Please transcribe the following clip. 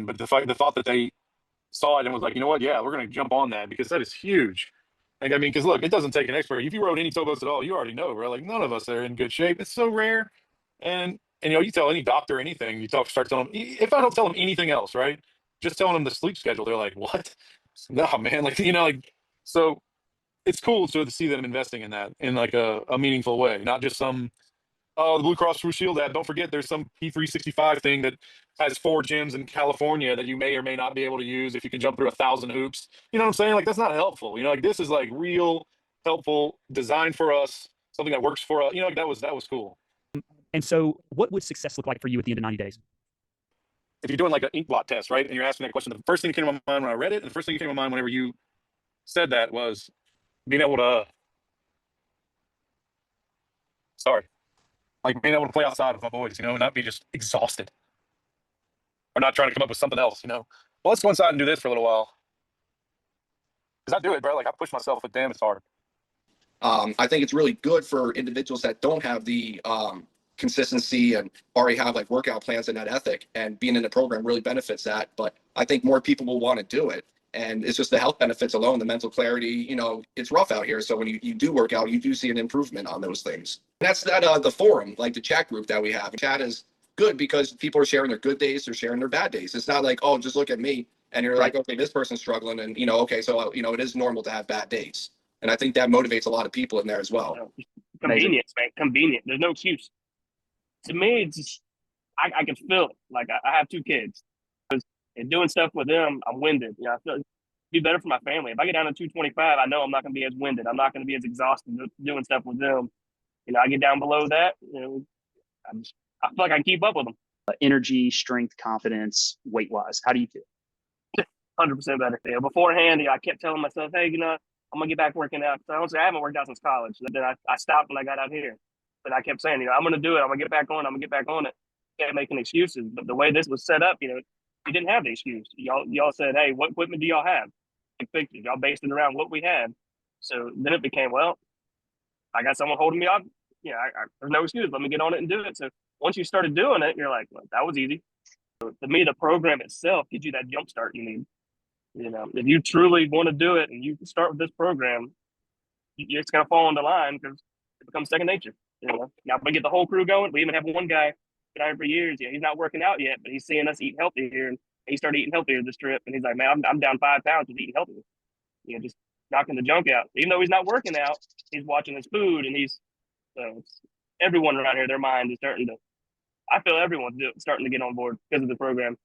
But the thought that they saw it and was like, you know what, yeah, we're going to jump on that because that is huge. Like, I mean, because look, it doesn't take an expert. If you rode any towboats at all, you already know, right? Like, none of us are in good shape. It's so rare. And you tell any doctor anything, start telling them, if I don't tell them anything else, right? Just telling them the sleep schedule, they're like, what? No, man. Like, like, so it's cool to see them investing in that in like a meaningful way, not just some, oh, the Blue Cross Blue Shield ad. Don't forget, there's some P365 thing that has 4 gyms in California that you may or may not be able to use if you can jump through 1,000 hoops. You know what I'm saying? Like, that's not helpful. Like, this is like real helpful, designed for us, something that works for us. Like, that was cool. And so, what would success look like for you at the end of 90 days? If you're doing like an ink blot test, right, and you're asking that question, the first thing that came to my mind when I read it, and the first thing that came to my mind whenever you said that was being able to, sorry, like being able to play outside with my boys, and not be just exhausted or not trying to come up with something else. Well, let's go inside and do this for a little while. Because I do it, bro. Like, I push myself, but damn, it's hard. I think it's really good for individuals that don't have the consistency and already have like workout plans and that ethic, and being in the program really benefits that. But I think more people will want to do it. And it's just the health benefits alone, the mental clarity, it's rough out here. So when you do work out, you do see an improvement on those things. And that's that the forum, like the chat group that we have. Chat is good because people are sharing their good days, they're sharing their bad days. It's not like, oh, just look at me. And you're like, okay, this person's struggling. And, okay, so, it is normal to have bad days. And I think that motivates a lot of people in there as well. Convenience, man. Convenient. There's no excuse. To me, it's just, I can feel it. Like, I have 2 kids. And doing stuff with them, I'm winded. I feel it'd be better for my family. If I get down to 225, I know I'm not going to be as winded. I'm not going to be as exhausted doing stuff with them. I get down below that, I feel like I can keep up with them. Energy, strength, confidence, weight-wise, how do you feel? 100% better. Beforehand, I kept telling myself, hey, I'm going to get back working out. So honestly, I haven't worked out since college. Then I stopped when I got out here. But I kept saying, I'm going to do it. I'm going to get back on it. I'm going to get back on it. Can't making excuses. But the way this was set up, you didn't have the excuse. Y'all said, hey, what equipment do y'all have? Fixtures. Y'all based it around what we had. So then it became, well, I got someone holding me up. There's no excuse. Let me get on it and do it. So once you started doing it, you're like, well, that was easy. So to me, the program itself gives you that jump start you need. If you truly want to do it and you start with this program, you're just going to fall into line because it becomes second nature. Now we get the whole crew going. We even have one guy been out here for years. He's not working out yet, but he's seeing us eat healthy here, and he started eating healthier this trip. And he's like, man, I'm down 5 pounds with eating healthy. Just knocking the junk out. Even though he's not working out, he's watching his food, and everyone around here, their mind is starting to. I feel everyone's starting to get on board because of the program.